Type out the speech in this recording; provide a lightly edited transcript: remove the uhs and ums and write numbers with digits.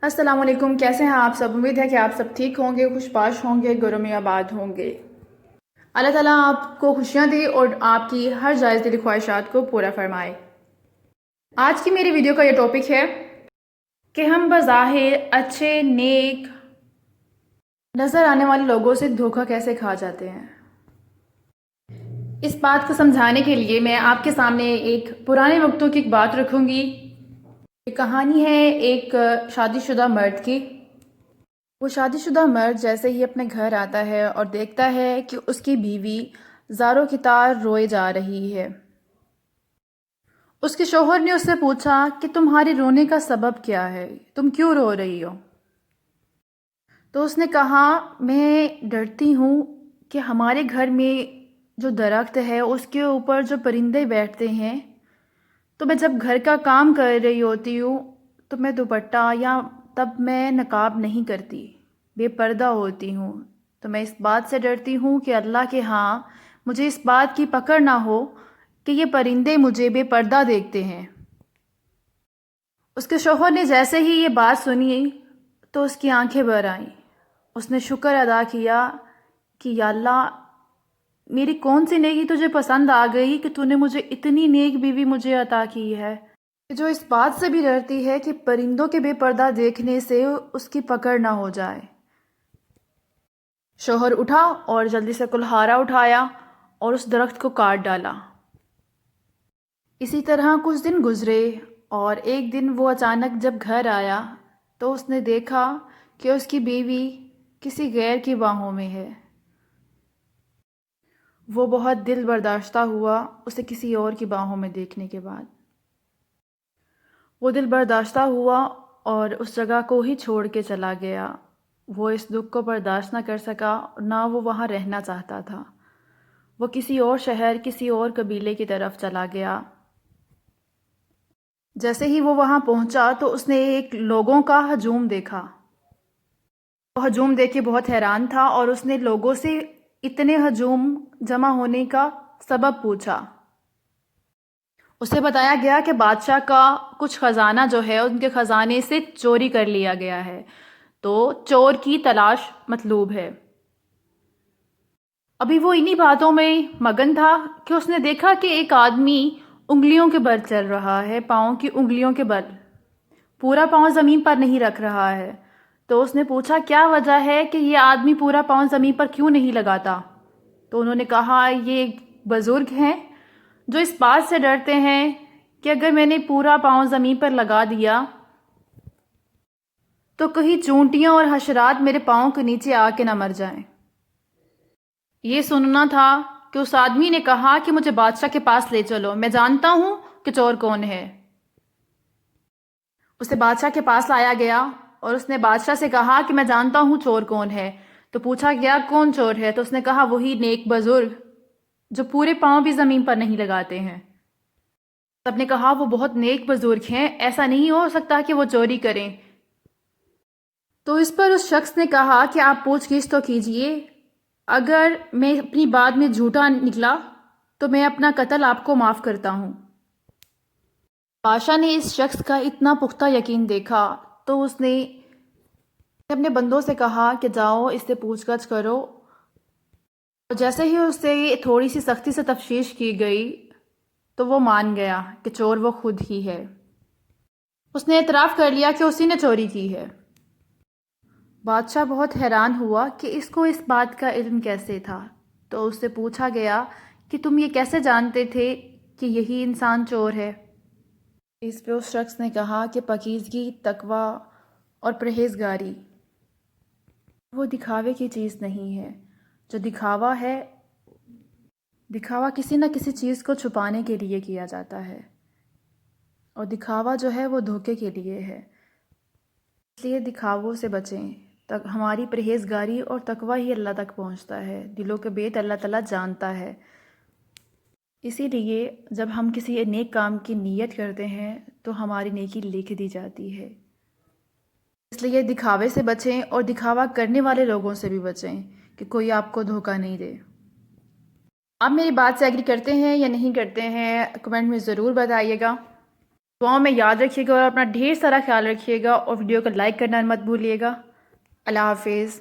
السلام علیکم، کیسے ہیں آپ سب؟ امید ہے کہ آپ سب ٹھیک ہوں گے، خوش باش ہوں گے، گھروں میں آباد ہوں گے۔ اللہ تعالیٰ آپ کو خوشیاں دے اور آپ کی ہر جائز دلی خواہشات کو پورا فرمائے۔ آج کی میری ویڈیو کا یہ ٹاپک ہے کہ ہم بظاہر اچھے نیک نظر آنے والے لوگوں سے دھوکہ کیسے کھا جاتے ہیں۔ اس بات کو سمجھانے کے لیے میں آپ کے سامنے ایک پرانے وقتوں کی ایک بات رکھوں گی۔ یہ کہانی ہے ایک شادی شدہ مرد کی۔ وہ شادی شدہ مرد جیسے ہی اپنے گھر آتا ہے اور دیکھتا ہے کہ اس کی بیوی زاروں کی طرح روئے جا رہی ہے۔ اس کے شوہر نے اس سے پوچھا کہ تمہارے رونے کا سبب کیا ہے؟ تم کیوں رو رہی ہو؟ تو اس نے کہا میں ڈرتی ہوں کہ ہمارے گھر میں جو درخت ہے اس کے اوپر جو پرندے بیٹھتے ہیں، تو میں جب گھر کا کام کر رہی ہوتی ہوں تو میں دوپٹہ یا تب میں نقاب نہیں کرتی، بے پردہ ہوتی ہوں، تو میں اس بات سے ڈرتی ہوں کہ اللہ کے ہاں مجھے اس بات کی پکڑ نہ ہو کہ یہ پرندے مجھے بے پردہ دیکھتے ہیں۔ اس کے شوہر نے جیسے ہی یہ بات سنی تو اس کی آنکھیں بھر آئیں۔ اس نے شکر ادا کیا کہ یا اللہ میری کون سی نیکی تجھے پسند آ گئی کہ تو نے مجھے اتنی نیک بیوی مجھے عطا کی ہے، جو اس بات سے بھی ڈرتی ہے کہ پرندوں کے بے پردہ دیکھنے سے اس کی پکڑ نہ ہو جائے۔ شوہر اٹھا اور جلدی سے کلہاڑا اٹھایا اور اس درخت کو کاٹ ڈالا۔ اسی طرح کچھ دن گزرے اور ایک دن وہ اچانک جب گھر آیا تو اس نے دیکھا کہ اس کی بیوی کسی غیر کی باہوں میں ہے۔ وہ بہت دل برداشتہ ہوا اسے کسی اور کی باہوں میں دیکھنے کے بعد۔ وہ دل برداشتہ ہوا اور اس جگہ کو ہی چھوڑ کے چلا گیا۔ وہ اس دکھ کو برداشت نہ کر سکا، نہ وہ وہاں رہنا چاہتا تھا۔ وہ کسی اور شہر، کسی اور قبیلے کی طرف چلا گیا۔ جیسے ہی وہ وہاں پہنچا تو اس نے ایک لوگوں کا ہجوم دیکھا۔ وہ ہجوم دیکھ کے بہت حیران تھا اور اس نے لوگوں سے اتنے ہجوم جمع ہونے کا سبب پوچھا۔ اسے بتایا گیا کہ بادشاہ کا کچھ خزانہ جو ہے ان کے خزانے سے چوری کر لیا گیا ہے، تو چور کی تلاش مطلوب ہے۔ ابھی وہ انہی باتوں میں مگن تھا کہ اس نے دیکھا کہ ایک آدمی انگلیوں کے بل چل رہا ہے، پاؤں کی انگلیوں کے بل، پورا پاؤں زمین پر نہیں رکھ رہا ہے۔ تو اس نے پوچھا کیا وجہ ہے کہ یہ آدمی پورا پاؤں زمین پر کیوں نہیں لگاتا؟ تو انہوں نے کہا یہ ایک بزرگ ہیں جو اس بات سے ڈرتے ہیں کہ اگر میں نے پورا پاؤں زمین پر لگا دیا تو کہیں چونٹیاں اور حشرات میرے پاؤں کے نیچے آ کے نہ مر جائیں۔ یہ سننا تھا کہ اس آدمی نے کہا کہ مجھے بادشاہ کے پاس لے چلو، میں جانتا ہوں کہ چور کون ہے۔ اسے بادشاہ کے پاس لایا گیا اور اس نے بادشاہ سے کہا کہ میں جانتا ہوں چور کون ہے۔ تو پوچھا گیا کون چور ہے؟ تو اس نے کہا وہی نیک بزرگ جو پورے پاؤں بھی زمین پر نہیں لگاتے ہیں۔ سب نے کہا وہ بہت نیک بزرگ ہیں، ایسا نہیں ہو سکتا کہ وہ چوری کریں۔ تو اس پر اس شخص نے کہا کہ آپ پوچھ گچھ تو کیجئے، اگر میں اپنی بات میں جھوٹا نکلا تو میں اپنا قتل آپ کو معاف کرتا ہوں۔ بادشاہ نے اس شخص کا اتنا پختہ یقین دیکھا تو اس نے اپنے بندوں سے کہا کہ جاؤ اس سے پوچھ گچھ کرو، اور جیسے ہی اس سے تھوڑی سی سختی سے تفتیش کی گئی تو وہ مان گیا کہ چور وہ خود ہی ہے۔ اس نے اعتراف کر لیا کہ اسی نے چوری کی ہے۔ بادشاہ بہت حیران ہوا کہ اس کو اس بات کا علم کیسے تھا، تو اس سے پوچھا گیا کہ تم یہ کیسے جانتے تھے کہ یہی انسان چور ہے؟ اس پہ اس شخص نے کہا کہ پاکیزگی، تقوی اور پرہیزگاری وہ دکھاوے کی چیز نہیں ہے۔ جو دکھاوا ہے، دکھاوا کسی نہ کسی چیز کو چھپانے کے لیے کیا جاتا ہے، اور دکھاوا جو ہے وہ دھوکے کے لیے ہے۔ اس لیے دکھاووں سے بچیں۔ ہماری پرہیزگاری اور تقوی ہی اللہ تک پہنچتا ہے، دلوں کے بیت اللہ تعالیٰ جانتا ہے۔ اسی لیے جب ہم کسی نیک کام کی نیت کرتے ہیں تو ہماری نیکی لکھ دی جاتی ہے۔ اس لیے دکھاوے سے بچیں اور دکھاوا کرنے والے لوگوں سے بھی بچیں کہ کوئی آپ کو دھوکہ نہیں دے۔ آپ میری بات سے ایگری کرتے ہیں یا نہیں کرتے ہیں کمنٹ میں ضرور بتائیے گا۔ دعاؤں میں یاد رکھیے گا اور اپنا ڈھیر سارا خیال رکھیے گا، اور ویڈیو کو لائک کرنا مت بھولیے گا۔ اللہ حافظ۔